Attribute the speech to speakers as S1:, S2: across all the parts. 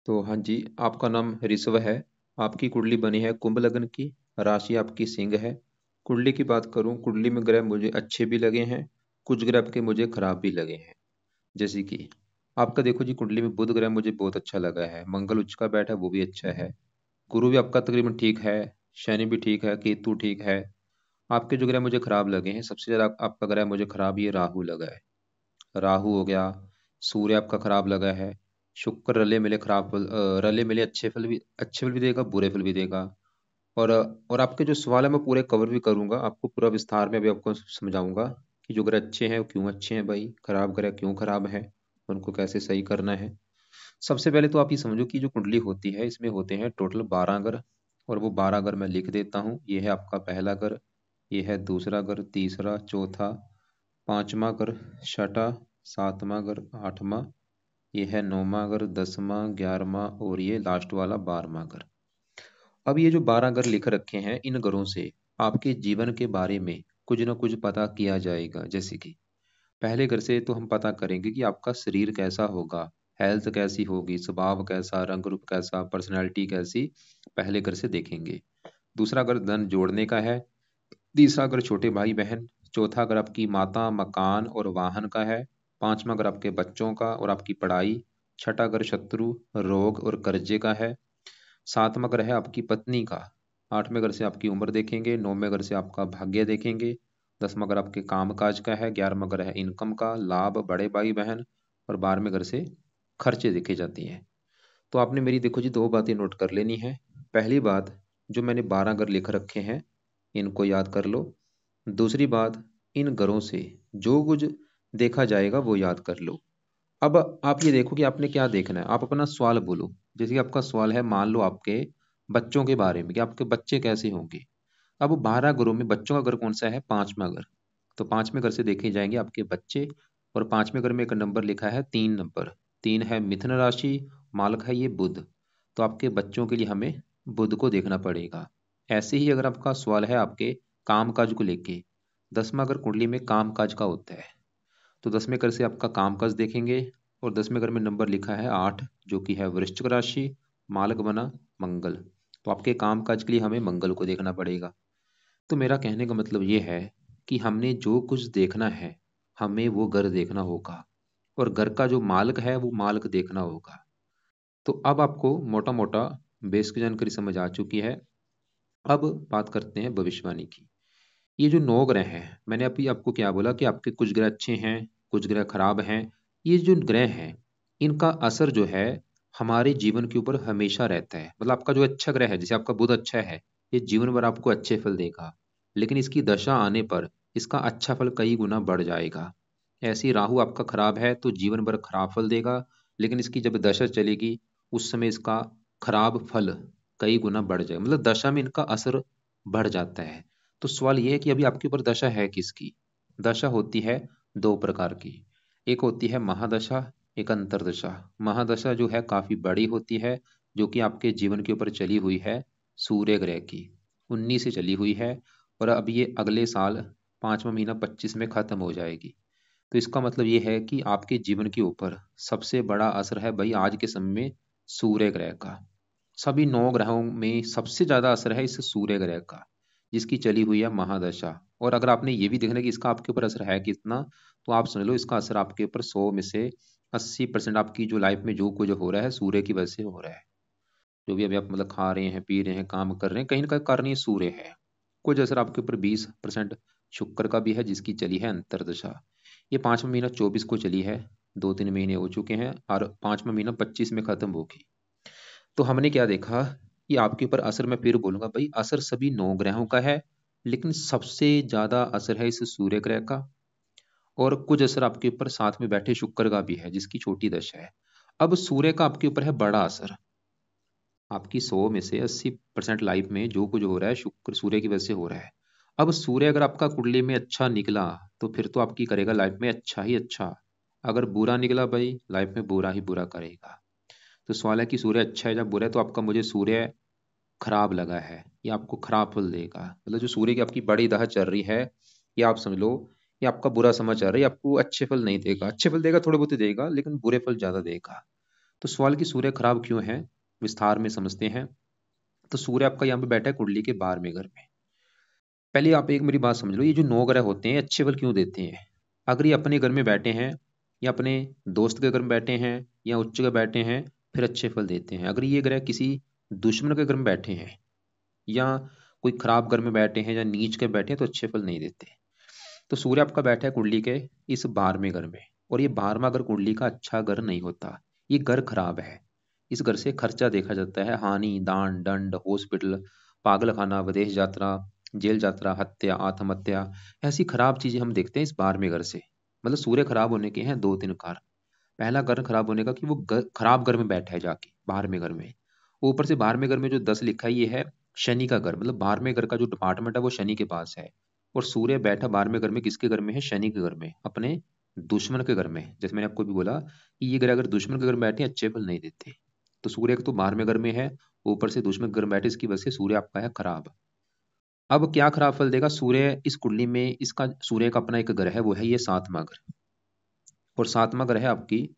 S1: तो हाँ जी, आपका नाम ऋषभ है। आपकी कुंडली बनी है कुंभ लग्न की। राशि आपकी सिंह है। कुंडली की बात करूं, कुंडली में ग्रह मुझे अच्छे भी लगे हैं, कुछ ग्रह आपके मुझे खराब भी लगे हैं। जैसे कि आपका देखो जी, कुंडली में बुध ग्रह मुझे बहुत अच्छा लगा है, मंगल उच्च का बैठा है वो भी अच्छा है। गुरु भी आपका तकरीबन ठीक है। शनि भी ठीक है, केतु ठीक है। आपके जो ग्रह मुझे खराब लगे हैं, सबसे ज्यादा आपका ग्रह मुझे खराब ये राहु लगा है। राहु हो गया। सूर्य आपका खराब लगा है। शुक्र रले मिले खराब फल, रले मिले अच्छे फल भी देगा, बुरे फल भी देगा। और और आपके जो सवाल है मैं पूरे कवर भी करूंगा, आपको पूरा विस्तार में अभी आपको समझाऊंगा कि जो ग्रह अच्छे हैं वो क्यों अच्छे हैं भाई, खराब ग्रह क्यों खराब है, उनको कैसे सही करना है। सबसे पहले तो आप ये समझो कि जो कुंडली होती है इसमें होते हैं टोटल 12 ग्रह। और वो 12 ग्रह मैं लिख देता हूँ। ये है आपका पहला ग्रह, ये है दूसरा ग्रह, तीसरा, चौथा, पांचवा ग्रह, छठा, सातवां ग्रह, आठवां, ये है नौवां ग्रह, 10वां, 11वां और ये लास्ट वाला 12वां ग्रह। अब ये जो 12 ग्रह लिख रखे हैं, इन ग्रहों से आपके जीवन के बारे में कुछ ना कुछ पता किया जाएगा। जैसे कि पहले घर से तो हम पता करेंगे कि आपका शरीर कैसा होगा, हेल्थ कैसी होगी, स्वभाव कैसा, रंग रूप कैसा, पर्सनैलिटी कैसी, पहले घर से देखेंगे। दूसरा घर धन जोड़ने का है। तीसरा घर छोटे भाई बहन। चौथा घर आपकी माता, मकान और वाहन का है। पांचवा घर आपके बच्चों का और आपकी पढ़ाई। छठा घर शत्रु, रोग और कर्जे का है। सातवां घर है आपकी पत्नी का। आठवें घर से आपकी उम्र देखेंगे। नौवें घर से आपका भाग्य देखेंगे। 10वां घर आपके काम काज का है। 11वां घर है इनकम का, लाभ, बड़े भाई बहन। और 12वें घर से खर्चे देखे जाते हैं। तो आपने मेरी देखो जी दो बातें नोट कर लेनी है। पहली बात, जो मैंने 12 घर लिख रखे हैं इनको याद कर लो। दूसरी बात, इन घरों से जो कुछ देखा जाएगा वो याद कर लो। अब आप ये देखो कि आपने क्या देखना है, आप अपना सवाल बोलो। जैसे कि आपका सवाल है, मान लो आपके बच्चों के बारे में कि आपके बच्चे कैसे होंगे। अब 12 घरों में बच्चों का घर कौन सा है? पांचवा घर। तो पांचवें घर से देखे जाएंगे आपके बच्चे। और पांचवें घर में एक नंबर लिखा है 3 नंबर। 3 है मिथुन राशि, मालक है ये बुध। तो आपके बच्चों के लिए हमें बुध को देखना पड़ेगा। ऐसे ही अगर आपका सवाल है आपके काम काज को लेके, 10वां घर कुंडली में काम काज का होता है। तो 10वें घर से आपका कामकाज देखेंगे। और 10वें घर में नंबर लिखा है 8, जो कि है वृश्चिक राशि, मालक बना मंगल। तो आपके कामकाज के लिए हमें मंगल को देखना पड़ेगा। तो मेरा कहने का मतलब ये है कि हमने जो कुछ देखना है, हमें वो घर देखना होगा। और घर का जो मालिक है वो मालिक देखना होगा। तो अब आपको मोटा मोटा बेसिक जानकारी समझ आ चुकी है। अब बात करते हैं भविष्यवाणी की। ये जो 9 ग्रह हैं, मैंने अभी आपको क्या बोला कि आपके कुछ ग्रह अच्छे हैं, कुछ ग्रह खराब हैं। ये जो ग्रह हैं, इनका असर जो है हमारे जीवन के ऊपर हमेशा रहता है। मतलब आपका जो अच्छा ग्रह है, जैसे आपका बुध अच्छा है, ये जीवन भर आपको अच्छे फल देगा। लेकिन इसकी दशा आने पर इसका अच्छा फल कई गुना बढ़ जाएगा। ऐसे ही राहु आपका खराब है तो जीवन भर खराब फल देगा। लेकिन इसकी जब दशा चलेगी, उस समय इसका खराब फल कई गुना बढ़ जाएगा। मतलब दशा में इनका असर बढ़ जाता है। तो सवाल ये है कि अभी आपके ऊपर दशा है किसकी? दशा होती है दो प्रकार की। एक होती है महादशा, एक अंतरदशा। महादशा जो है काफी बड़ी होती है, जो कि आपके जीवन के ऊपर चली हुई है सूर्य ग्रह की, 19 से चली हुई है। और अब ये अगले साल 5वां महीना 25 में खत्म हो जाएगी। तो इसका मतलब ये है कि आपके जीवन के ऊपर सबसे बड़ा असर है भाई आज के समय में सूर्य ग्रह का। सभी 9 ग्रहों में सबसे ज्यादा असर है इस सूर्य ग्रह का, जिसकी चली हुई है महादशा। और अगर आपने ये भी देखना कि इसका आपके ऊपर असर है कितना, तो आप समझ लो इसका असर आपके ऊपर 100 में से 80% आपकी जो लाइफ में जो कुछ हो रहा है सूर्य की वजह से हो रहा है। जो भी अभी आप मतलब खा रहे हैं, पी रहे हैं, काम कर रहे हैं, कहीं ना कहीं कारण ये सूर्य है। कुछ असर आपके ऊपर 20% शुक्र का भी है, जिसकी चली है अंतरदशा। ये 5वां महीना 24 को चली है, 2-3 महीने हो चुके हैं, और 5वां महीना 25 में खत्म होगी। तो हमने क्या देखा कि आपके ऊपर असर, मैं फिर बोलूंगा भाई, असर सभी 9 ग्रहों का है। लेकिन सबसे ज्यादा असर है इस सूर्य ग्रह का। और कुछ असर आपके ऊपर साथ में बैठे शुक्र का भी है, जिसकी छोटी दशा है। अब सूर्य का आपके ऊपर है बड़ा असर। आपकी 100 में से 80% लाइफ में जो कुछ हो रहा है शुक्र सूर्य की वजह से हो रहा है। अब सूर्य अगर आपका कुंडली में अच्छा निकला तो फिर तो आपकी करेगा लाइफ में अच्छा ही अच्छा। अगर बुरा निकला भाई, लाइफ में बुरा ही बुरा करेगा। तो सवाल है कि सूर्य अच्छा है या बुरा है, तो आपका मुझे सूर्य खराब लगा है, ये आपको खराब फल देगा। मतलब जो सूर्य की आपकी बड़ी राह चल रही है, ये आप समझ लो, ये आपका बुरा समाचार है, ये आपको अच्छे फल नहीं देगा। अच्छे फल देगा, थोड़े बहुत ही देगा, लेकिन बुरे फल ज्यादा देगा। तो सवाल कि सूर्य खराब क्यों है, विस्तार में समझते हैं। तो सूर्य आपका यहाँ पे बैठा है कुंडली के 12वें घर में। पहले आप एक मेरी बात समझ लो, ये जो 9 ग्रह होते हैं अच्छे फल क्यों देते हैं? अगर ये अपने घर में बैठे हैं या अपने दोस्त के घर में बैठे हैं या उच्च के बैठे हैं, फिर अच्छे फल देते हैं। अगर ये ग्रह किसी दुश्मन के घर में बैठे हैं या कोई खराब घर में बैठे हैं या नीच के बैठे हैं, तो अच्छे फल नहीं देते। तो सूर्य आपका बैठा है कुंडली के इस 12वें घर में, और ये 12वां घर कुंडली का अच्छा घर नहीं होता, ये घर खराब है। इस घर से खर्चा देखा जाता है, हानि, दान, दंड, हॉस्पिटल, पागल खाना, विदेश यात्रा, जेल यात्रा, हत्या, आत्महत्या, ऐसी खराब चीजें हम देखते हैं इस 12वें घर से। मतलब सूर्य खराब होने के हैं दो तीन कारण। पहला घर खराब होने का कि वो खराब घर में बैठा है जाके 12वें घर में। ऊपर से 12वें घर में जो 10 लिखा है ये है शनि का घर, मतलब 12वें घर का जो डिपार्टमेंट है वो शनि के पास है। और सूर्य बैठा 12वें घर में किसके घर में है? शनि के घर में, अपने दुश्मन के घर में। जैसे मैंने आपको भी बोला कि ये ग्रह अगर दुश्मन के घर में बैठे अच्छे फल नहीं देते। तो सूर्य तो 12वें घर में है, ऊपर से दुश्मन के घर में बैठे, इसकी वजह से सूर्य आपका है खराब। अब क्या खराब फल देगा सूर्य इस कुंडली में? इसका सूर्य का अपना एक घर है, वो है ये 7वां घर। और 7वां घर है आपकी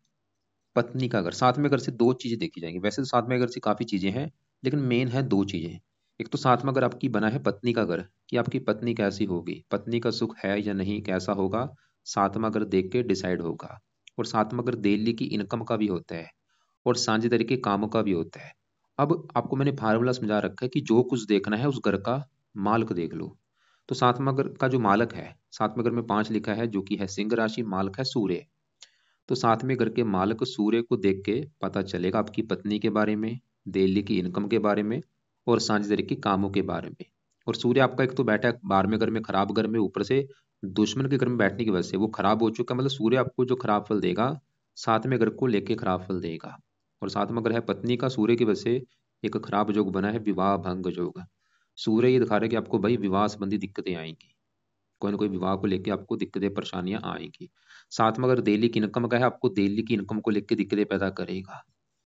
S1: पत्नी का घर। 7वें घर से दो चीजें देखी जाएंगी। वैसे तो 7वें घर से काफी चीजें हैं, लेकिन मेन है दो चीजें। एक तो 7वां घर आपकी बना है पत्नी का घर, कि आपकी पत्नी कैसी होगी, पत्नी का सुख है या नहीं, कैसा होगा, 7वां घर देख के डिसाइड होगा। और 7वां घर डेली की इनकम का भी होता है और साझेदारी के कामों का भी होता है। अब आपको मैंने फार्मूला समझा रखा है कि जो कुछ देखना है उस घर का मालिक देख लो। तो 7वां घर का जो मालिक है, 7वें घर में 5 लिखा है जो कि है सिंह राशि, मालिक है सूर्य। तो 7वें घर के मालिक सूर्य को देख के पता चलेगा आपकी पत्नी के बारे में, डेली की इनकम के बारे में और साझेदारी के कामों के बारे में। और सूर्य आपका एक तो बैठा है 12वें घर में, खराब घर में, ऊपर से दुश्मन के घर में बैठने की वजह से वो खराब हो चुका। मतलब सूर्य आपको जो खराब फल देगा 7वें घर को लेके खराब फल देगा। और 7वां घर है पत्नी का, सूर्य की वजह से एक खराब योग बना है, विवाह भंग योग। सूर्य ये दिखा रहा है कि आपको भाई विवाह संबंधी दिक्कतें आएंगी, कोई ना कोई विवाह को लेके आपको दिक्कतें परेशानियां आएंगी। साथ में अगर दिल्ली की इनकम का है, आपको दिल्ली की इनकम को लेकर दिक्कतें पैदा करेगा।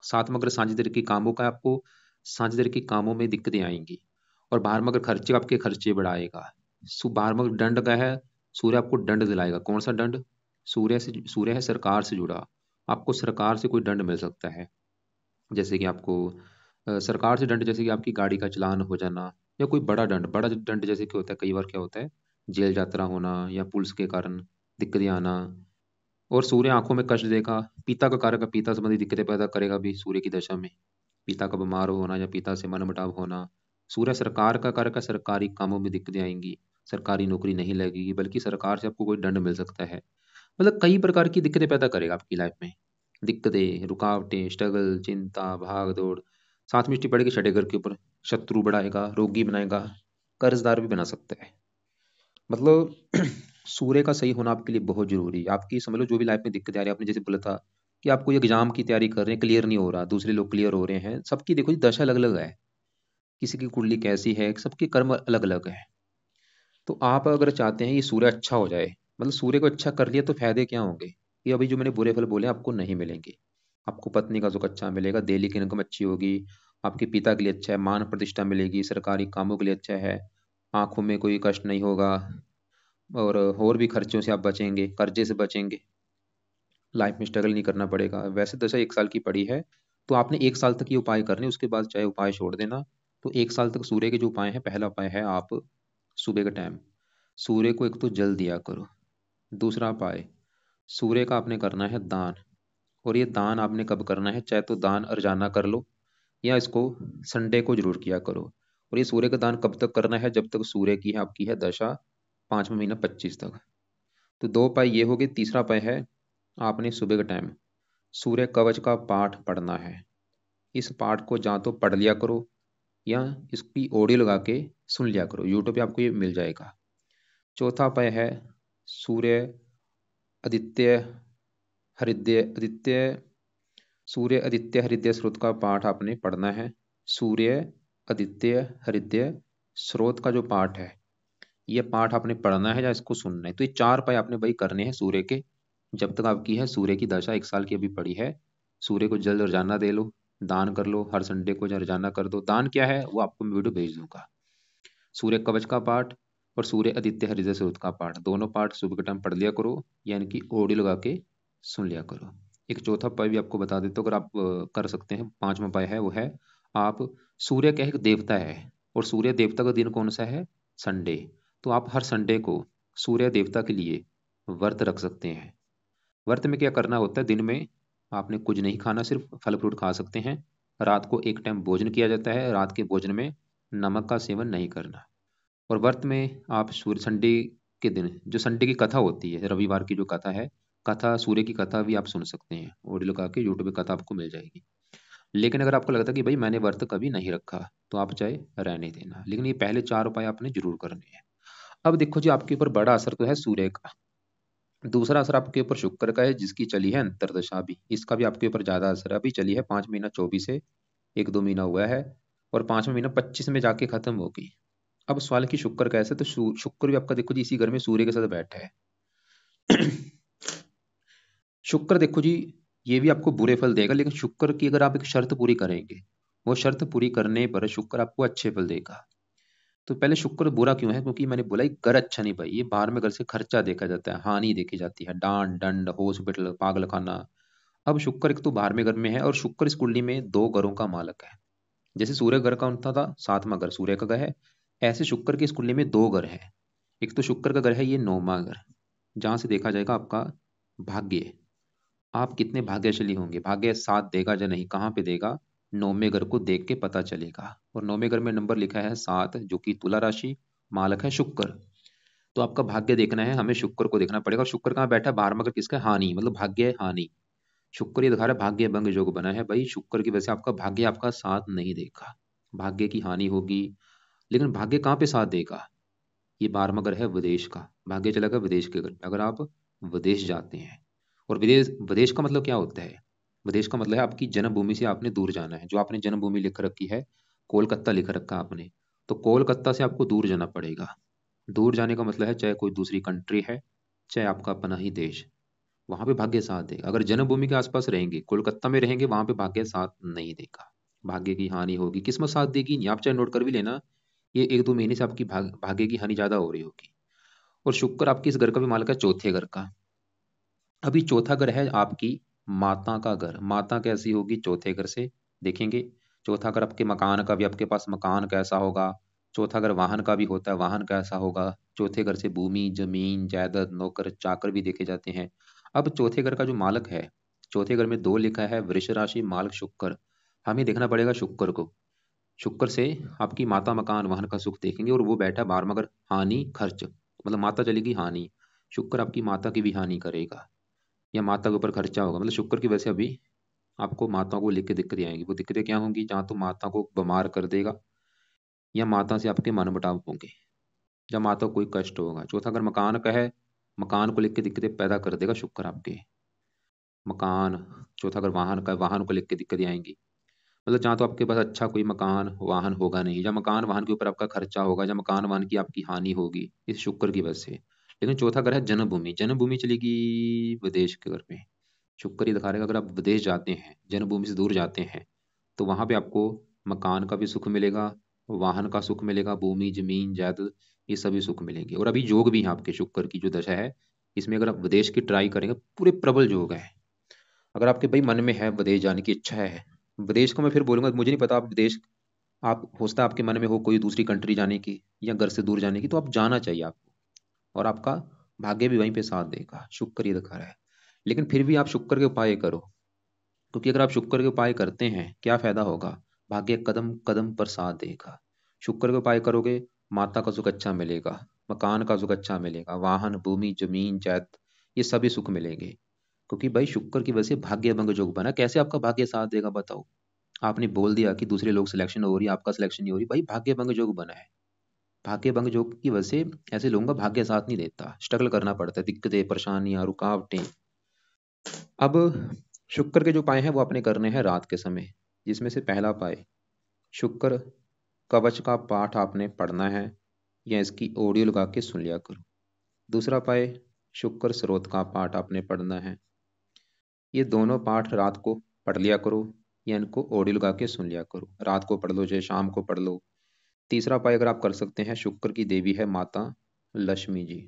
S1: साथ में अगर साझेदारी के कामों का है, आपको साझेदारी के कामों में दिक्कतें आएंगी। और बाहर में अगर खर्चे, आपके खर्चे बढ़ाएगा। बाहर में अगर दंड का है, सूर्य आपको दंड दिलाएगा। कौन सा दंड? सूर्य है सरकार से जुड़ा, आपको सरकार से कोई दंड मिल सकता है। जैसे कि आपको सरकार से दंड, जैसे कि आपकी गाड़ी का चालान हो जाना, या कोई बड़ा दंड। बड़ा दंड जैसे कि होता है, कई बार क्या होता है, जेल यात्रा होना या पुलिस के कारण दिक्कतें आना। और सूर्य आंखों में कष्ट देगा, पिता का कारक, पिता संबंधी दिक्कतें पैदा करेगा भी सूर्य की दशा में। पिता का बीमार होना या पिता से मनमुटाव होना। सूर्य सरकार का कारक है, सरकारी कामों में दिक्कतें आएंगी, सरकारी नौकरी नहीं लगेगी, बल्कि सरकार से आपको कोई दंड मिल सकता है। मतलब कई प्रकार की दिक्कतें पैदा करेगा आपकी लाइफ में। दिक्कतें, रुकावटें, स्ट्रगल, चिंता, भाग दौड़। साथ में पड़ेगी छठे घर के ऊपर, शत्रु बढ़ाएगा, रोगी बनाएगा, कर्जदार भी बना सकता है। मतलब सूर्य का सही होना आपके लिए बहुत जरूरी है। आपकी समझ लो जो भी लाइफ में दिक्कतें आ रही है, आपने जैसे बोला था कि आपको ये एग्जाम की तैयारी कर रहे हैं, क्लियर नहीं हो रहा, दूसरे लोग क्लियर हो रहे हैं, सबकी देखो जी दशा अलग अलग है, किसी की कुंडली कैसी है, सबके कर्म अलग अलग है। तो आप अगर चाहते हैं ये सूर्य अच्छा हो जाए, मतलब सूर्य को अच्छा कर लिया, तो फायदे क्या होंगे? कि अभी जो मैंने बुरे फल बोले आपको नहीं मिलेंगे। आपको पत्नी का सुख अच्छा मिलेगा, डेली की इनकम अच्छी होगी, आपके पिता के लिए अच्छा है, मान प्रतिष्ठा मिलेगी, सरकारी कामों के लिए अच्छा है, आंखों में कोई कष्ट नहीं होगा, और भी खर्चों से आप बचेंगे, कर्जे से बचेंगे, लाइफ में स्ट्रगल नहीं करना पड़ेगा। वैसे दशा 1 साल की पड़ी है, तो आपने 1 साल तक ये उपाय करने, उसके बाद चाहे उपाय छोड़ देना। तो 1 साल तक सूर्य के जो उपाय हैं, पहला उपाय है आप सुबह का टाइम सूर्य को एक तो जल दिया करो। दूसरा उपाय, सूर्य का आपने करना है दान। और ये दान आपने कब करना है? चाहे तो दान रोजाना कर लो, या इसको संडे को जरूर किया करो। और ये सूर्य का दान कब तक करना है? जब तक सूर्य की है आपकी है दशा 5वां महीना 25 तक। तो दो उपाय ये हो गए। तीसरा उपाय है आपने सुबह का टाइम सूर्य कवच का पाठ पढ़ना है। इस पाठ को ਜਾਂ तो पढ़ लिया करो या इसकी ऑडियो लगा के सुन लिया करो, यूट्यूब पे आपको ये मिल जाएगा। चौथा उपाय है सूर्य आदित्य आदित्य सूर्य आदित्य हृदय स्रोत का पाठ आपने पढ़ना है। सूर्य आदित्य हृदय स्रोत का जो पाठ है, ये पाठ आपने पढ़ना है या इसको सुनना है। तो ये 4 उपाय आपने भाई करने हैं सूर्य के, जब तक आपकी है सूर्य की दशा 1 साल की अभी पड़ी है। सूर्य को जल रोजाना दे लो, दान कर लो, हर संडे को रोजाना कर दो। दान क्या है वो आपको मैं वीडियो भेज दूंगा। सूर्य कवच का पाठ और सूर्य आदित्य हृदय स्रोत का पाठ, दोनों पाठ सुबह के टाइम पढ़ लिया करो या इनकी ऑडियो लगा के सुन लिया करो। एक चौथा उपाय भी आपको बता देता हूँ, अगर आप कर सकते हैं। पांचवा उपाय है वो है, आप सूर्य का एक देवता है और सूर्य देवता का दिन कौन सा है? संडे। तो आप हर संडे को सूर्य देवता के लिए व्रत रख सकते हैं। व्रत में क्या करना होता है? दिन में आपने कुछ नहीं खाना, सिर्फ फल फ्रूट खा सकते हैं। रात को एक टाइम भोजन किया जाता है, रात के भोजन में नमक का सेवन नहीं करना। और व्रत में आप सूर्य संडे के दिन, जो संडे की कथा होती है, रविवार की जो कथा है, कथा सूर्य की कथा भी आप सुन सकते हैं, ऑडियो लगा के यूट्यूब पे कथा आपको मिल जाएगी। लेकिन अगर आपको लगता है कि भाई मैंने व्रत कभी नहीं रखा, तो आप चाहे रहने देना, लेकिन ये पहले चार उपाय आपने जरूर करने हैं। अब देखो जी, आपके ऊपर बड़ा असर तो है सूर्य का, दूसरा असर आपके ऊपर शुक्र का है, जिसकी चली है अंतरदशा भी, इसका भी आपके ऊपर ज्यादा असर है। अभी चली है 5 महीना 24 से, एक दो महीना हुआ है, और 5वां महीना 25 में जाके खत्म होगी। अब सवाल की शुक्र कैसे, तो शुक्र भी आपका देखो जी इसी घर में सूर्य के साथ बैठा है। शुक्र देखो जी, ये भी आपको बुरे फल देगा, लेकिन शुक्र की अगर आप एक शर्त पूरी करेंगे, वो शर्त पूरी करने पर शुक्र आपको अच्छे फल देगा। तो पहले शुक्र बुरा क्यों है? क्योंकि मैंने बोला ये घर अच्छा नहीं भाई, ये बाहर में घर से खर्चा देखा जाता है, हानि देखी जाती है, डांट दंड, हॉस्पिटल, पागल खाना। अब शुक्र एक तो बाहर में घर में है, और शुक्र इस कुंडली में दो घरों का मालक है। जैसे सूर्य घर का उनका था, 7वां घर सूर्य का घर है, ऐसे शुक्र की इस कुंडली में दो घर है। एक तो शुक्र का घर है ये 9वां घर, जहां से देखा जाएगा आपका भाग्य, आप कितने भाग्यशाली होंगे, भाग्य साथ देगा या नहीं, कहाँ पे देगा? 9वें घर को देख के पता चलेगा। और 9वें घर में नंबर लिखा है 7, जो कि तुला राशि, मालक है शुक्र। तो आपका भाग्य देखना है, हमें शुक्र को देखना पड़ेगा। और शुक्र कहाँ बैठा है? 12वां घर किसका है? हानि, मतलब भाग्य है हानि। शुक्र ये दिखा रहा है भाग्य भंग योग बना है भाई, शुक्र की वजह से आपका भाग्य आपका साथ नहीं देगा, भाग्य की हानि होगी। लेकिन भाग्य कहाँ पे साथ देगा? ये 12वां घर है विदेश का, भाग्य चला गया विदेश के घर में। अगर आप विदेश जाते हैं, और विदेश, विदेश का मतलब क्या होता है? विदेश का मतलब है आपकी जन्मभूमि से आपने दूर जाना है। जो आपने जन्मभूमि लिख रखी है, कोलकाता लिख रखा आपने, तो कोलकाता से आपको दूर जाना पड़ेगा। दूर जाने का मतलब है चाहे कोई दूसरी कंट्री है, चाहे आपका अपना ही देश, वहां पे भाग्य साथ देगा। अगर जन्मभूमि के आसपास रहेंगे, कोलकाता में रहेंगे, वहां पे भाग्य साथ नहीं देगा, भाग्य की हानि होगी। किस्मत साथ देगी नहीं, आप चाहे नोट कर भी लेना, ये एक दो महीने से आपकी भाग्य की हानि ज्यादा हो रही होगी। और शुक्र आपकी इस घर का भी मालिक है, चौथे घर का। अभी चौथा घर है आपकी माता का घर। माता कैसी होगी चौथे घर से? देखेंगे। चौथा घर आपके मकान का भी, आपके पास मकान कैसा होगा? चौथा घर वाहन का भी होता है, वाहन कैसा होगा? चौथे घर से भूमि, जमीन, जायदाद, नौकर चाकर भी देखे जाते हैं। अब चौथे घर का जो मालक है, चौथे घर में दो लिखा है, वृष राशि, मालक शुक्र। हमें देखना पड़ेगा शुक्र को। शुक्र से आपकी माता, मकान, वाहन का सुख देखेंगे, और वो बैठा 12वां घर, हानि खर्च, मतलब माता चलेगी हानि। शुक्र आपकी माता की भी हानि करेगा, या माता के ऊपर खर्चा होगा, मतलब शुक्र की वजह से अभी आपको माताओं को लेकर दिक्कतें आएंगी। वो दिक्कतें क्या होंगी? जहाँ तो माता को बीमार कर देगा, या माता से आपके मनमुटाव होंगे, या माता को कोई कष्ट होगा। चौथा अगर मकान का है, मकान को लेकर दिक्कतें पैदा कर देगा शुक्र आपके, मकान। चौथा अगर वाहन का है, वाहन को लेकर दिक्कतें आएंगी, मतलब जहाँ तो आपके पास अच्छा कोई मकान वाहन होगा नहीं, या मकान वाहन के ऊपर आपका खर्चा होगा, या मकान वाहन की आपकी हानि होगी इस शुक्र की वजह से। लेकिन चौथा घर है जन्मभूमि, जन्मभूमि चलेगी विदेश के घर में। शुक्र ये दिखा रहेगा अगर आप विदेश जाते हैं, जन्मभूमि से दूर जाते हैं, तो वहां पे आपको मकान का भी सुख मिलेगा, वाहन का सुख मिलेगा, भूमि, जमीन, जायदाद, ये सभी सुख मिलेंगे। और अभी योग भी है आपके शुक्र की जो दशा है, इसमें अगर आप विदेश की ट्राई करेंगे, पूरे प्रबल योग है। अगर आपके भाई मन में है विदेश जाने की इच्छा है, विदेश को मैं फिर बोलूंगा, मुझे नहीं पता आप विदेश, आप हो सकता है आपके मन में हो कोई दूसरी कंट्री जाने की, या घर से दूर जाने की, तो आप जाना चाहिए आपको, और आपका भाग्य भी वहीं पे साथ देगा, शुक्र ये दिखा रहा है। लेकिन फिर भी आप शुक्र के उपाय करो, क्योंकि अगर आप शुक्र के उपाय करते हैं, क्या फायदा होगा? भाग्य कदम कदम पर साथ देगा। शुक्र के उपाय करोगे, माता का सुख अच्छा मिलेगा, मकान का सुख अच्छा मिलेगा, वाहन, भूमि, जमीन, जायदाद, ये सभी सुख मिलेंगे। क्योंकि भाई शुक्र की वजह से भाग्य भंग योग बना। कैसे आपका भाग्य साथ देगा बताओ? आपने बोल दिया कि दूसरे लोग सिलेक्शन हो रही है, आपका सिलेक्शन नहीं हो रही, भाई भाग्य भंग योग बना है। भाग्य भंग योग की वजह से ऐसे लोगों का भाग्य साथ नहीं देता, स्ट्रगल करना पड़ता है, दिक्कतें, परेशानियां, रुकावटें। अब शुक्र के जो उपाय हैं वो आपने करने हैं रात के समय, जिसमें से पहला उपाय, शुक्र कवच का पाठ आपने पढ़ना है, या इसकी ऑडियो लगा के सुन लिया करो। दूसरा उपाय, शुक्र स्रोत का पाठ आपने पढ़ना है। ये दोनों पाठ रात को पढ़ लिया करो, या इनको ऑडियो लगा के सुन लिया करो। रात को पढ़ लो चाहे शाम को पढ़ लो। तीसरा उपाय अगर आप कर सकते हैं, शुक्र की देवी है माता लक्ष्मी जी,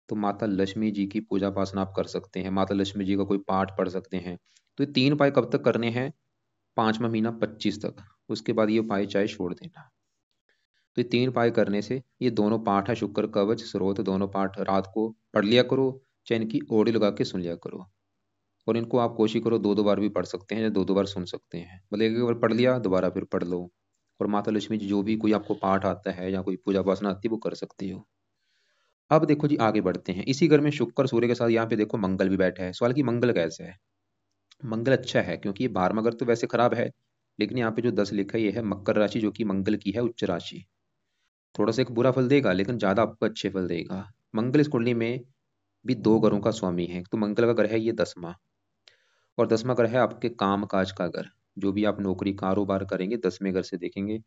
S1: तो माता लक्ष्मी जी की पूजा उपासना आप कर सकते हैं, माता लक्ष्मी जी का कोई पाठ पढ़ सकते हैं। तो ये 3 उपाय कब तक करने हैं? 5वां महीना 25 तक। उसके बाद ये उपाय चाहे छोड़ देना। तो ये 3 उपाय करने से ये दोनों पाठ है, शुक्र कवच स्रोत, दोनों पाठ रात को पढ़ लिया करो, चाहे इनकी ऑडियो लगा के सुन लिया करो। और इनको आप कोशिश करो 2-2 बार भी पढ़ सकते हैं या 2-2 बार सुन सकते हैं। मतलब एक बार पढ़ लिया, दोबारा फिर पढ़ लो। और माता लक्ष्मी जी जो भी कोई आपको पाठ आता है या कोई पूजा उपासना आती है वो कर सकते हो। अब देखो जी आगे बढ़ते हैं। इसी घर में शुक्र सूर्य के साथ यहाँ पे देखो मंगल भी बैठा है। सवाल कि मंगल कैसे है? मंगल अच्छा है क्योंकि ये 12वां घर तो वैसे खराब है, लेकिन यहाँ पे जो 10 लिखा है ये है मकर राशि, जो कि मंगल की है उच्च राशि। थोड़ा सा एक बुरा फल देगा लेकिन ज्यादा आपको अच्छे फल देगा। मंगल इस कुंडली में भी 2 घरों का स्वामी है। तो मंगल का घर है ये 10वां, और 10वां घर है आपके काम काज का घर। जो भी आप नौकरी कारोबार करेंगे 10वें घर से देखेंगे।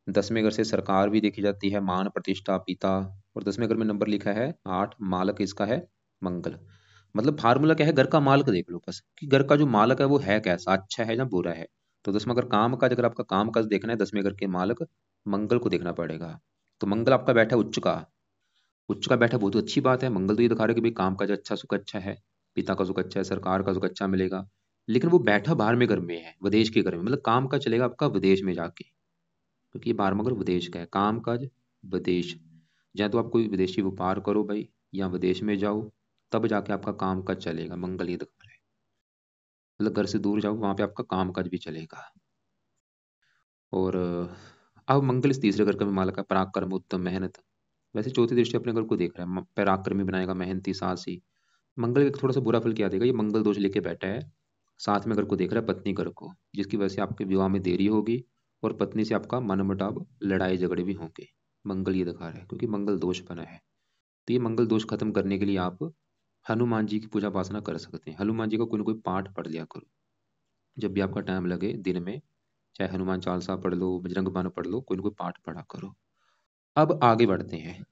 S1: 10वें घर से सरकार भी देखी जाती है, मान प्रतिष्ठा पिता। और 10वें घर में नंबर लिखा है 8, मालक इसका है मंगल। मतलब फार्मूला क्या है, घर का मालक देख लो बस कि घर का जो मालक है वो है कैसा, अच्छा है या बुरा है। तो 10वां घर काम काज, अगर आपका काम काज देखना है 10वें घर के मालक मंगल को देखना पड़ेगा। तो मंगल आपका बैठा है उच्च का। उच्च का बैठा बहुत अच्छी बात है। मंगल तो ये दिखा रहा है कि भाई काम काज अच्छा, सुख अच्छा है, पिता का सुख अच्छा है, सरकार का सुख अच्छा मिलेगा। लेकिन वो बैठा 12वें घर में है, विदेश के घर में, मतलब काम का चलेगा आपका विदेश में जाके, क्योंकि ये 12वां घर विदेश का है। काम काज विदेश, या तो आप कोई विदेशी व्यापार करो भाई, या विदेश में जाओ, तब जाके आपका काम काज चलेगा। मंगल ये दिखा रहा है, मतलब घर से दूर जाओ वहां पे आपका काम काज भी चलेगा। और अब मंगल इस तीसरे घर का भी मालक है, पराक्रम उत्तम मेहनत। वैसे चौथी दृष्टि अपने घर को देख रहा है, पराक्रमी बनाएगा, मेहनती साहसी। मंगल का थोड़ा सा बुरा फल क्या देगा, ये मंगल दोष लेके बैठा है। साथ में घर को देख रहा है, पत्नी घर को, जिसकी वजह से आपके विवाह में देरी होगी और पत्नी से आपका मनमुटाव, लड़ाई झगड़े भी होंगे। मंगल ये दिखा रहा है क्योंकि मंगल दोष बना है। तो ये मंगल दोष खत्म करने के लिए आप हनुमान जी की पूजा उपासना कर सकते हैं। हनुमान जी का कोई ना कोई पाठ पढ़ लिया करो जब भी आपका टाइम लगे दिन में। चाहे हनुमान चालीसा पढ़ लो, बजरंग बाण पढ़ लो, कोई ना कोई पाठ पढ़ा करो। अब आगे बढ़ते हैं,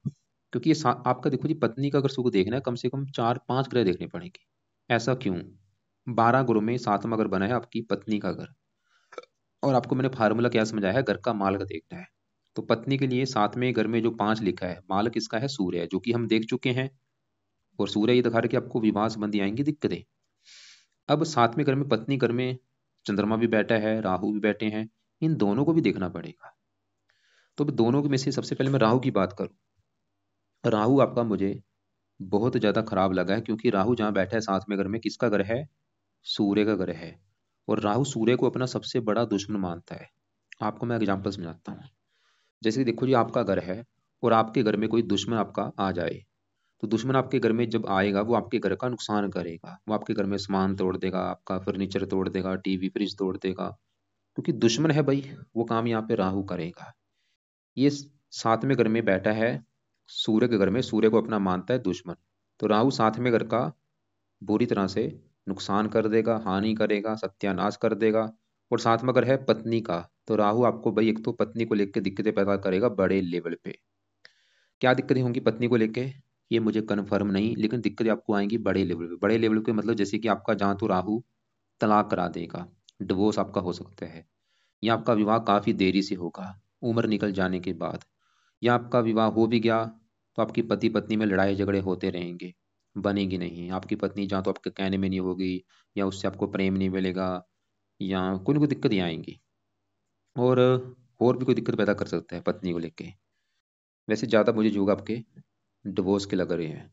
S1: क्योंकि ये आपका देखो जी, पत्नी का अगर सुख देखना है कम से कम 4-5 ग्रह देखने पड़ेंगे। ऐसा क्यों? 12 घरों में 7वां घर बना है आपकी पत्नी का घर। और आपको मैंने फार्मूला क्या समझाया है, घर का मालक देखना है। तो पत्नी के लिए 7वें घर में जो 5 लिखा है, मालक इसका है सूर्य, जो कि हम देख चुके हैं। और सूर्य ये दिखा रहा है कि आपको विवाह संबंधी आएंगी दिक्कतें। अब 7वें घर में, पत्नी घर में चंद्रमा भी बैठा है, राहु भी बैठे हैं, इन दोनों को भी देखना पड़ेगा। तो अब दोनों में से सबसे पहले मैं राहु की बात करूं। राहु आपका मुझे बहुत ज्यादा खराब लगा है, क्योंकि राहु जहां बैठा है 7वें घर में, किसका घर है? सूर्य का घर है। और राहु सूर्य को अपना सबसे बड़ा दुश्मन मानता है। आपको मैं एग्जांपल समझाता हूँ। जैसे कि देखो जी, आपका घर है और आपके घर में कोई दुश्मन आपका आ जाए। तो दुश्मन आपके घर में जब आएगा वो आपके घर का नुकसान करेगा, वो आपके घर में सामान तोड़ देगा, आपका फर्नीचर तोड़ देगा, टीवी फ्रिज तोड़ देगा। क्योंकि दुश्मन है भाई, वो काम यहाँ पे राहु करेगा। ये 7वें घर में बैठा है सूर्य के घर में, सूर्य को अपना मानता है दुश्मन। तो राहु 7वें घर का बुरी तरह से नुकसान कर देगा, हानि करेगा, सत्यानाश कर देगा। और 7वां घर है पत्नी का। तो राहु आपको भाई एक तो पत्नी को लेकर दिक्कतें पैदा करेगा बड़े लेवल पे। क्या दिक्कतें होंगी पत्नी को लेके, ये मुझे कन्फर्म नहीं, लेकिन दिक्कतें आपको आएंगी बड़े लेवल पे। बड़े लेवल पे मतलब जैसे कि आपका जहाँ तो राहु तलाक करा देगा, डिवोर्स आपका हो सकता है, या आपका विवाह काफी देरी से होगा, उम्र निकल जाने के बाद। या आपका विवाह हो भी गया तो आपकी पति पत्नी में लड़ाई झगड़े होते रहेंगे, बनेगी नहीं आपकी पत्नी, जहाँ तो आपके कहने में नहीं होगी, या उससे आपको प्रेम नहीं मिलेगा, या कोई ना कोई दिक्कत ही आएंगी। और और भी कोई दिक्कत पैदा कर सकता है पत्नी को लेके। वैसे ज्यादा मुझे जो आपके डिवोर्स के लग रहे हैं।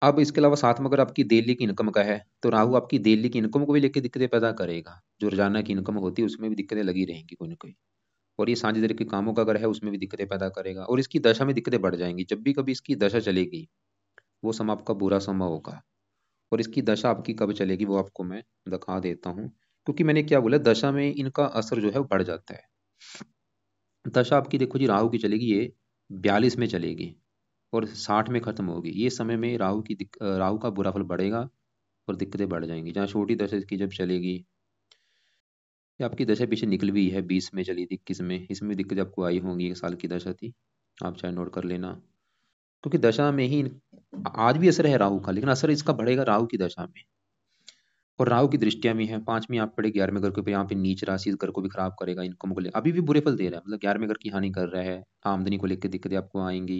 S1: अब इसके अलावा साथ में अगर आपकी डेली की इनकम का है, तो राहु आपकी डेली की इनकम को भी लेकर दिक्कतें पैदा करेगा। जो रोजाना की इनकम होती है उसमें भी दिक्कतें लगी रहेंगी कोई ना कोई। और ये सांझेदारी के कामों का अगर है उसमें भी दिक्कतें पैदा करेगा, और इसकी दशा में दिक्कतें बढ़ जाएंगी। जब भी कभी इसकी दशा चलेगी वो समय आपका बुरा समय होगा। और इसकी दशा आपकी कब चलेगी वो आपको मैं दिखा देता हूँ। क्योंकि मैंने क्या बोला, दशा में इनका असर जो है वो बढ़ जाता है। दशा आपकी देखो जी, राहु की चलेगी ये 42 में चलेगी और 60 में खत्म होगी। ये समय में राहु का बुरा फल बढ़ेगा और दिक्कतें बढ़ जाएंगी। जहाँ छोटी दशा इसकी जब चलेगी, ये आपकी दशा पीछे निकल भी है, 20 में चली थी, 21 में, इसमें भी दिक्कत आपको आई होंगी। 1 साल की दशा थी, आप चाहे नोट कर लेना। क्योंकि दशा में ही आज भी असर है राहु का, लेकिन असर इसका बढ़ेगा राहु की दशा में। और राहु की दृष्टियां भी हैं, 5वीं आप पड़े 11वें घर को, यहाँ पे नीच राशि इस घर को भी खराब करेगा, इनकम को ले अभी भी बुरे फल दे रहा है, मतलब 11वें घर की हानि कर रहा है। आमदनी को लेकर दिक्कतें आपको आएंगी।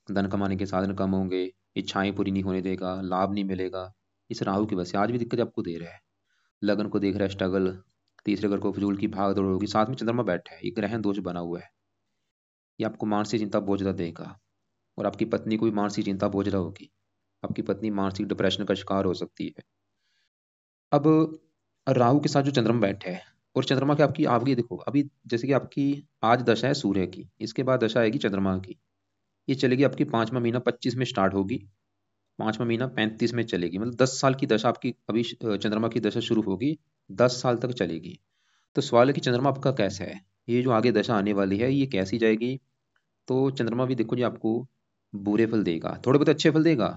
S1: धन कमाने के साधन कम होंगे, इच्छाएं पूरी नहीं होने देगा, लाभ नहीं मिलेगा। इस राहु की वजह से आज भी दिक्कत आपको दे रहा है। लगन को देख रहा है स्ट्रगल, तीसरे घर को फिजूल की भाग दौड़ होगी, साथ में चंद्रमा बैठा है, ये ग्रहण दोष बना हुआ है। ये आपको मानसिक चिंता बोझ देगा, और आपकी पत्नी को भी मानसिक चिंता बोझ होगी। आपकी पत्नी मानसिक डिप्रेशन का शिकार हो सकती है। अब राहु के साथ जो चंद्रमा बैठे है, और चंद्रमा की आपकी आपकी देखो अभी, जैसे कि आपकी आज दशा है सूर्य की, इसके बाद दशा आएगी चंद्रमा की। ये चलेगी आपकी 5वां महीना 25 में स्टार्ट होगी, 5वां महीना 35 में चलेगी, मतलब 10 साल की दशा आपकी अभी चंद्रमा की दशा शुरू होगी, 10 साल तक चलेगी। तो सवाल है कि चंद्रमा आपका कैसा है, ये जो आगे दशा आने वाली है ये कैसी जाएगी। तो चंद्रमा भी देखो जी आपको बुरे फल देगा, थोड़े बहुत अच्छे फल देगा।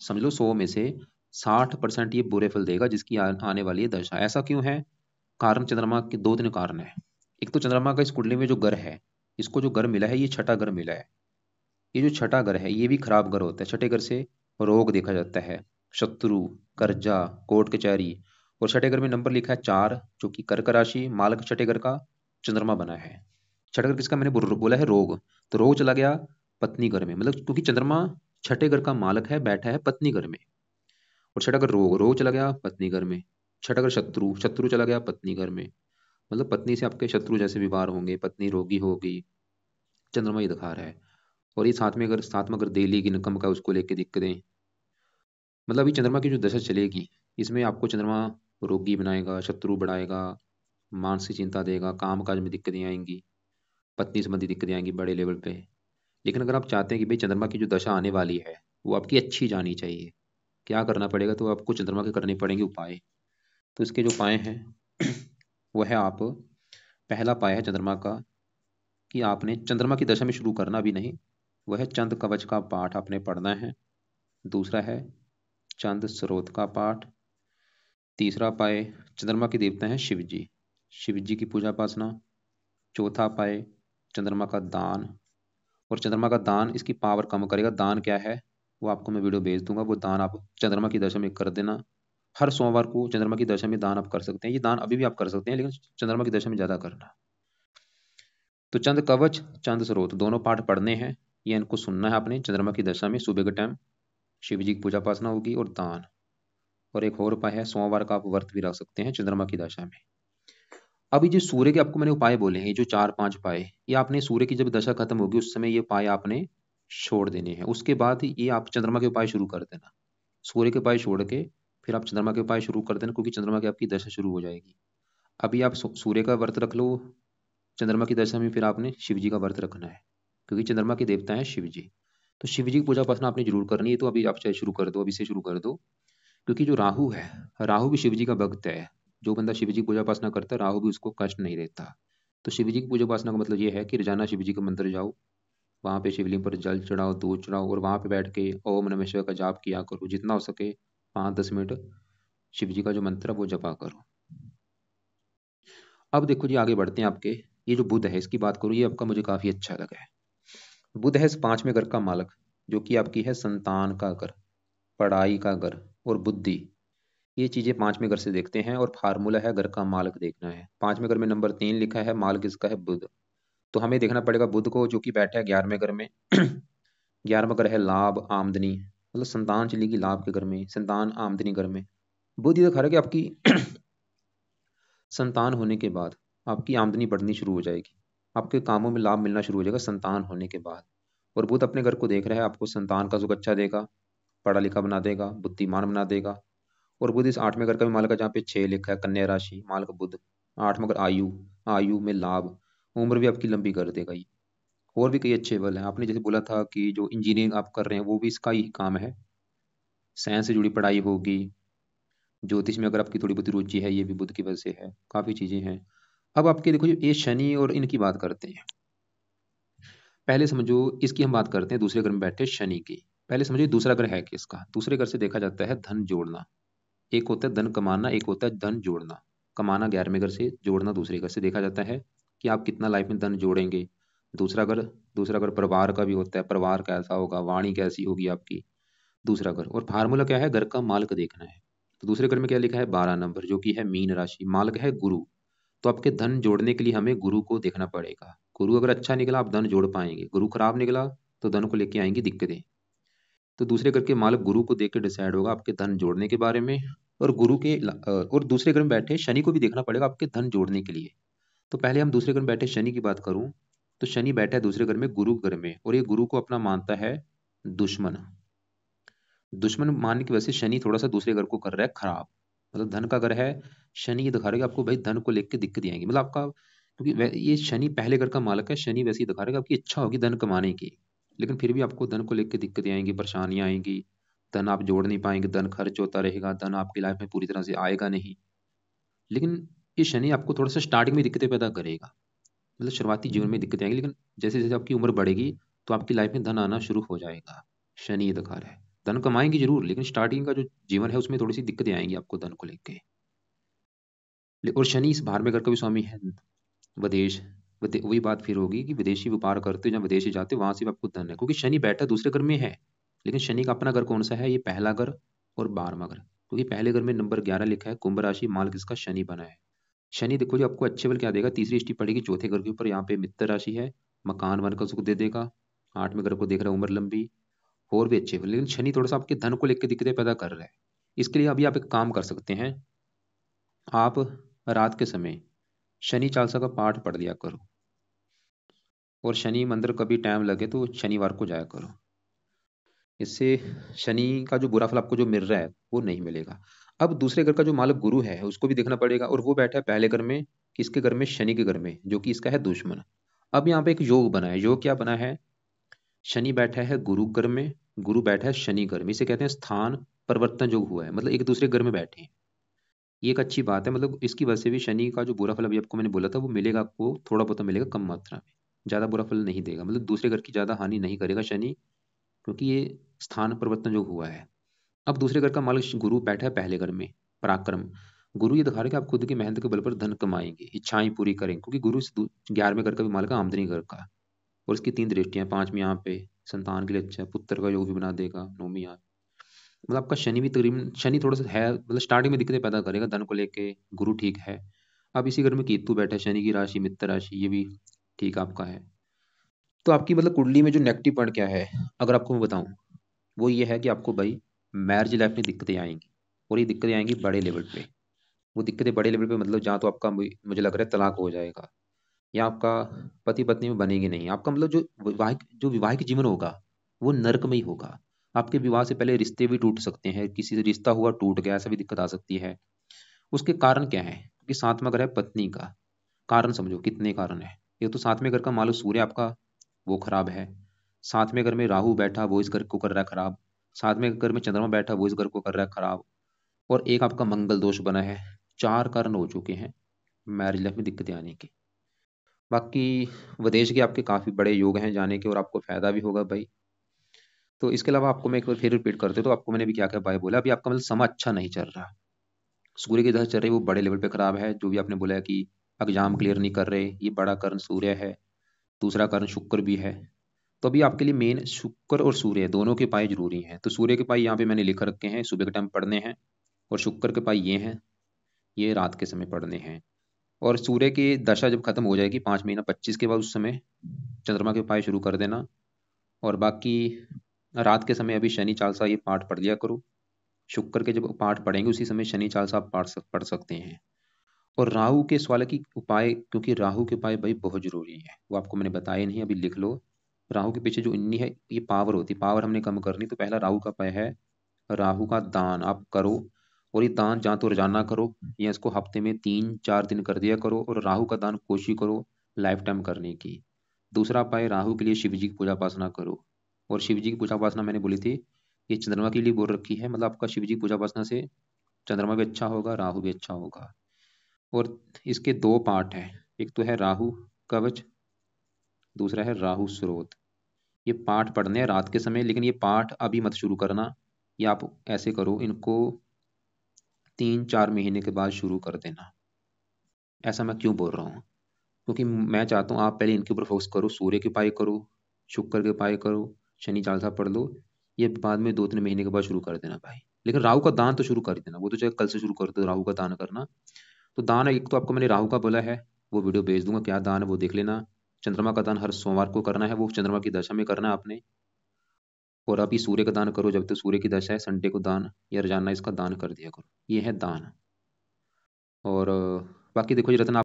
S1: समझ लो 100 में से 60% ये बुरे फल देगा जिसकी आने वाली है दशा। ऐसा क्यों है? कारण चंद्रमा के दो तीन कारण है। एक तो चंद्रमा का इस कुंडली में जो घर है, इसको जो घर मिला है ये छठा घर मिला है। ये जो छठा घर है ये भी खराब घर होता है। छठे घर से रोग देखा जाता है, शत्रु, कर्जा, कोर्ट कचहरी। और छठे घर में नंबर लिखा है 4, जो कि कर्क राशि, मालक छठे घर का चंद्रमा बना है। छठा घर किसका, मैंने बोला है रोग। तो रोग चला गया पत्नी घर में, मतलब क्योंकि चंद्रमा छठे घर का मालक है, बैठा है पत्नी घर में। और छठा घर रोग, रोग चला गया पत्नी घर में। छठा घर शत्रु, शत्रु चला गया पत्नी घर में। मतलब पत्नी से आपके शत्रु जैसे व्यवहार होंगे, पत्नी रोगी होगी, चंद्रमा ये दिखा रहा है। और ये साथ में अगर डेली की इनकम का उसको लेके दिक्कतें, मतलब अभी चंद्रमा की जो दशा चलेगी, इसमें आपको चंद्रमा रोगी बनाएगा, शत्रु बढ़ाएगा, मानसिक चिंता देगा, काम काज में दिक्कतें आएंगी, पत्नी संबंधी दिक्कतें आएंगी बड़े लेवल पे। लेकिन अगर आप चाहते हैं कि भाई चंद्रमा की जो दशा आने वाली है वो आपकी अच्छी जानी चाहिए, क्या करना पड़ेगा? तो आपको चंद्रमा के करने पड़ेंगे उपाय। तो इसके जो उपाय हैं वो है, आप पहला उपाय है चंद्रमा का कि आपने चंद्रमा की दशा में शुरू करना भी नहीं, वह है चंद कवच का पाठ आपने पढ़ना है। दूसरा है चंद स्रोत का पाठ। तीसरा उपाय, चंद्रमा के देवता हैं शिव जी, शिव जी की पूजा उपासना। चौथा उपाय, चंद्रमा का दान। और चंद्रमा का दान इसकी पावर कम करेगा। दान क्या है वो आपको मैं वीडियो भेज दूंगा, वो दान आप चंद्रमा की दशा में कर देना। हर सोमवार को चंद्रमा की दशा में दान आप कर सकते हैं, ये दान अभी भी आप कर सकते हैं, लेकिन चंद्रमा की दशा में ज्यादा करना। तो चंद कवच, चंद स्रोत दोनों पाठ पढ़ने हैं, ये इनको सुनना है आपने चंद्रमा की दशा में सुबह के टाइम। शिव जी की पूजा उपासना होगी और दान। और एक और उपाय है, सोमवार का आप व्रत भी रख सकते हैं चंद्रमा की दशा में। अब ये जो सूर्य के आपको मैंने उपाय बोले हैं, ये जो 4-5 उपाय, ये आपने सूर्य की जब दशा खत्म होगी उस समय ये उपाय आपने छोड़ देने हैं। उसके बाद ये आप चंद्रमा के उपाय शुरू कर देना। सूर्य के उपाय छोड़ के फिर आप चंद्रमा के उपाय शुरू कर देना, क्योंकि चंद्रमा की आपकी दशा शुरू हो जाएगी। अभी आप सूर्य का व्रत रख लो, चंद्रमा की दशा में फिर आपने शिव जी का व्रत रखना है, क्योंकि चंद्रमा के देवता हैं शिव जी। तो शिव जी की पूजा उपासना आपने जरूर करनी है। तो अभी आप चाहे शुरू कर दो, अभी से शुरू कर दो। क्योंकि जो राहु है, राहु भी शिव जी का भक्त है। जो बंदा शिव जी की पूजा उपासना करता है, राहु भी उसको कष्ट नहीं देता। तो शिव जी की पूजा उपासना का मतलब ये है कि रोजाना शिव जी के मंदिर जाओ, वहां पे शिवलिंग पर जल चढ़ाओ, दूध चढ़ाओ, और वहां पे बैठ के ओम नमः शिवाय का जाप किया करो, जितना हो सके 5-10 मिनट शिव जी का जो मंत्र है वो जपा करो। अब देखो जी आगे बढ़ते हैं आपके। ये जो बुध है इसकी बात करूँ, ये आपका मुझे काफी अच्छा लगा है। बुध है इस 5वें घर का मालक, जो कि आपकी है संतान का घर, पढ़ाई का घर और बुद्धि। ये चीजें 5वें घर से देखते हैं, और फार्मूला है घर का मालक देखना है। 5वें घर में नंबर 3 लिखा है, मालक इसका है बुध। तो हमें देखना पड़ेगा बुध को, जो कि बैठा है 11वें घर में। 11वां घर है लाभ आमदनी, मतलब संतान चलेगी लाभ के घर में, संतान आमदनी घर में। बुध ये दिखा रहा है कि आपकी संतान होने के बाद आपकी आमदनी बढ़नी शुरू हो जाएगी, आपके कामों में लाभ मिलना शुरू हो जाएगा संतान होने के बाद। और बुध अपने घर को देख रहा है, आपको संतान का सुख अच्छा देगा, पढ़ा लिखा बना देगा, बुद्धिमान बना देगा। और बुध इस 8वें घर का भी मालक है, जहाँ पे 6 लिखा है, कन्या राशि, मालक बुध। 8वां घर आयु, आयु में लाभ, उम्र भी आपकी लंबी कर देगा ये। और भी कई अच्छे बल हैं। आपने जैसे बोला था कि जो इंजीनियरिंग आप कर रहे हैं वो भी इसका ही काम है, साइंस से जुड़ी पढ़ाई होगी। ज्योतिष में अगर आपकी थोड़ी बहुत रुचि है, ये भी बुध की वजह से है, काफी चीजें हैं। अब आपके देखो ये शनि और इनकी बात करते हैं। पहले समझो इसकी हम बात करते हैं, दूसरे घर में बैठे शनि की। पहले समझो दूसरा घर है किसका? दूसरे घर से देखा जाता है धन जोड़ना। एक होता है धन कमाना, एक होता है धन जोड़ना। कमाना 11वें घर से, जोड़ना दूसरे घर से देखा जाता है कि आप कितना लाइफ में धन जोड़ेंगे। दूसरा घर, दूसरा घर परिवार का भी होता है, परिवार कैसा होगा, वाणी कैसी होगी आपकी। दूसरा घर, और फार्मूला क्या है? घर का मालक देखना है। तो दूसरे घर में क्या लिखा है? 12 नंबर, जो कि है मीन राशि, मालक है गुरु। तो आपके धन जोड़ने के लिए हमें गुरु को देखना पड़ेगा। गुरु अगर अच्छा निकला आप धन जोड़ पाएंगे, गुरु खराब निकला तो धन को लेके आएंगी दिक्कतें। तो दूसरे घर के मालिक गुरु को देख के डिसाइड होगा आपके धन जोड़ने के बारे में। और और दूसरे घर में बैठे शनि को भी देखना पड़ेगा आपके धन जोड़ने के लिए। तो पहले हम दूसरे घर में बैठे शनि की बात करूं, तो शनि बैठा है दूसरे घर में गुरु घर में, और ये गुरु को अपना मानता है दुश्मन। दुश्मन मानने की वजह से शनि थोड़ा सा दूसरे घर को कर रहा है खराब। मतलब धन का घर है, शनि ये दिखा रहा है कि आपको भाई धन को लेकर दिक्कत आएंगी, मतलब आपका, क्योंकि ये शनि पहले घर का मालिक है, शनि वैसे ही दिखा रहा है कि आपकी इच्छा होगी धन कमाने की, लेकिन फिर भी आपको धन को लेकर दिक्कतें आएंगी, परेशानियां आएंगी, धन आप जोड़ नहीं पाएंगे, धन खर्च होता रहेगा, धन आपकी लाइफ में पूरी तरह से आएगा नहीं। लेकिन ये शनि आपको थोड़ा सा स्टार्टिंग में दिक्कतें पैदा करेगा, मतलब शुरुआती जीवन में दिक्कतें आएंगी, लेकिन जैसे जैसे आपकी उम्र बढ़ेगी तो आपकी लाइफ में धन आना शुरू हो जाएगा। शनि ये दिखा रहा है, धन कमाएंगे जरूर, लेकिन स्टार्टिंग का जो जीवन है उसमें थोड़ी सी दिक्कतें आएंगी आपको धन को लेके। और शनि इस बारहवें घर का भी स्वामी है विदेश। वही बात फिर होगी कि विदेशी व्यापार करते हो जहाँ विदेशी जाते हो वहां से भी आपको धन है, क्योंकि शनि बैठा दूसरे घर में है। लेकिन शनि का अपना घर कौन सा है, ये पहला घर और 12वां घर, क्योंकि पहले घर में नंबर 11 लिखा है, कुंभ राशि, माल किसका, शनि बना है। शनि देखो जी आपको अच्छे बल क्या देगा, तीसरी दृष्टि पड़ेगी चौथे घर के ऊपर, यहाँ पे मित्र राशि है, मकान वन का सुख दे देगा। 8वें घर को देख रहा है, उम्र लंबी, और भी अच्छे बल। लेकिन शनि थोड़ा सा आपके धन को लेकर दिक्कतें पैदा कर रहा है। इसके लिए अभी आप एक काम कर सकते हैं, आप रात के समय शनि चालीसा का पाठ पढ़ लिया करो, और शनि मंदिर कभी टाइम लगे तो शनिवार को जाया करो। इससे शनि का जो बुरा फल आपको जो मिल रहा है वो नहीं मिलेगा। अब दूसरे घर का जो मालिक गुरु है उसको भी देखना पड़ेगा, और वो बैठा है पहले घर में, किसके घर में, शनि के घर में, जो कि इसका है दुश्मन। अब यहाँ पे एक योग बना है, योग क्या बना है, शनि बैठा है गुरु घर में, गुरु बैठा है शनि घर में, इसे कहते हैं स्थान परिवर्तन योग हुआ है, मतलब एक दूसरे घर में बैठे हैं। ये एक अच्छी बात है, मतलब इसकी वजह से भी शनि का जो बुरा फल अभी आपको मैंने बोला था वो मिलेगा, आपको थोड़ा बहुत मिलेगा, कम मात्रा में, ज्यादा बुरा फल नहीं देगा, मतलब दूसरे घर की ज्यादा हानि नहीं करेगा शनि, क्योंकि ये स्थान परिवर्तन जो हुआ है। अब दूसरे घर का मालिक गुरु बैठा है पहले घर में, पराक्रम। गुरु ये दिखा रहा है कि आप खुद की मेहनत के बल पर धन कमाएंगे, इच्छाएं पूरी करेंगे, क्योंकि गुरु 11वें घर का भी मालिक है, आमदनी घर का, और इसकी 3 दृष्टियां, 5वीं यहाँ पे संतान के लिए अच्छा है, पुत्र का योग भी बना देगा, 9वीं यहाँ। मतलब आपका शनि भी तकरीबन, शनि थोड़ा सा है, मतलब स्टार्टिंग में दिक्कतें पैदा करेगा धन को लेके, गुरु ठीक है। अब इसी घर में केतु बैठा है, शनि की राशि मित्र राशि, ये भी ठीक आपका है। तो आपकी मतलब कुंडली में जो नेगेटिव पॉइंट क्या है, अगर आपको मैं बताऊं, वो ये है कि आपको भाई मैरिज लाइफ में दिक्कतें आएंगी, और ये दिक्कतें आएंगी बड़े लेवल पे। वो दिक्कतें बड़े लेवल पे मतलब जहाँ तो आपका मुझे लग रहा है तलाक हो जाएगा, या आपका पति पत्नी में बनेगी नहीं, आपका मतलब जो विवाहिक जीवन होगा वो नरकमयी होगा। आपके विवाह से पहले रिश्ते भी टूट सकते हैं, किसी से रिश्ता हुआ टूट गया, ऐसा भी दिक्कत आ सकती है। उसके कारण क्या है, क्योंकि 7वां घर है पत्नी का, कारण समझो कितने कारण है। ये तो 7वें घर का मालूम सूर्य आपका वो खराब है, 7वें घर में राहु बैठा वो इस घर को कर रहा है खराब, 7वें घर में चंद्रमा बैठा वो इस घर को कर रहा है खराब, और एक आपका मंगल दोष बना है। 4 कारण हो चुके हैं मैरिज लाइफ में दिक्कतें आने के। बाकी विदेश के आपके काफी बड़े योग हैं जाने के, और आपको फायदा भी होगा भाई। तो इसके अलावा आपको मैं एक बार फिर रिपीट करते, तो आपको मैंने भी क्या क्या भाई बोला, अभी आपका मतलब समय अच्छा नहीं चल रहा, सूर्य की दशा चल रही है वो बड़े लेवल पे खराब है, जो भी आपने बोला है कि एग्जाम क्लियर नहीं कर रहे, ये बड़ा कारण सूर्य है। दूसरा कारण शुक्र भी है। तो अभी आपके लिए मेन शुक्र और सूर्य दोनों के पाए जरूरी हैं, तो सूर्य के पाए यहाँ पे मैंने लिख रखे हैं, सुबह के टाइम पढ़ने हैं, और शुक्र के पाए ये हैं, ये रात के समय पढ़ने हैं। और सूर्य की दशा जब खत्म हो जाएगी 5 महीना 25 के बाद, उस समय चंद्रमा के पाए शुरू कर देना। और बाकी रात के समय अभी शनि चालीसा ये पाठ पढ़ लिया करो, शुक्र के जब पाठ पढ़ेंगे उसी समय शनि चालीसा आप पढ़ सकते हैं। और राहु के सवाल की उपाय, क्योंकि राहु के उपाय भाई बहुत जरूरी है, वो आपको मैंने बताया नहीं, अभी लिख लो। राहु के पीछे जो इन्नी है ये पावर होती है, पावर हमने कम करनी, तो पहला राहु का उपाय है राहु का दान आप करो। और ये दान जहाँ तो रोजाना करो, या इसको हफ्ते में 3-4 दिन कर दिया करो, और राहु का दान कोशिश करो लाइफ टाइम करने की। दूसरा उपाय, राहु के लिए शिव जी की पूजा उपासना करो। और शिव जी की पूजा उपासना मैंने बोली थी, ये चंद्रमा के लिए बोल रखी है, मतलब आपका शिव जी की पूजा उपासना से चंद्रमा भी अच्छा होगा, राहु भी अच्छा होगा। और इसके 2 पार्ट हैं, एक तो है राहु कवच, दूसरा है राहु स्रोत। ये पाठ पढ़ने हैं रात के समय, लेकिन ये पाठ अभी मत शुरू करना, ये आप ऐसे करो, इनको 3-4 महीने के बाद शुरू कर देना। ऐसा मैं क्यों बोल रहा हूँ, क्योंकि मैं चाहता हूँ आप पहले इनके ऊपर फोकस करो, सूर्य के उपाय करो, शुक्र के उपाय करो, शनि चालीसा पढ़ लो, ये बाद में 2-3 महीने के बाद शुरू कर देना भाई। लेकिन राहु का दान तो शुरू कर देना, वो तो चाहे कल से शुरू कर दो राहु का दान करना। तो दान एक तो आपको मैंने राहु का बोला है, वो वीडियो भेज दूंगा क्या दान है वो देख लेना। चंद्रमा का दान हर सोमवार को करना है, वो चंद्रमा की दशा में करना है आपने। और अभी सूर्य का दान करो, जब तक सूर्य की दशा है, संडे को दान या रोजाना इसका दान कर दिया करो। ये है दान। और बाकी देखो जी, रत्न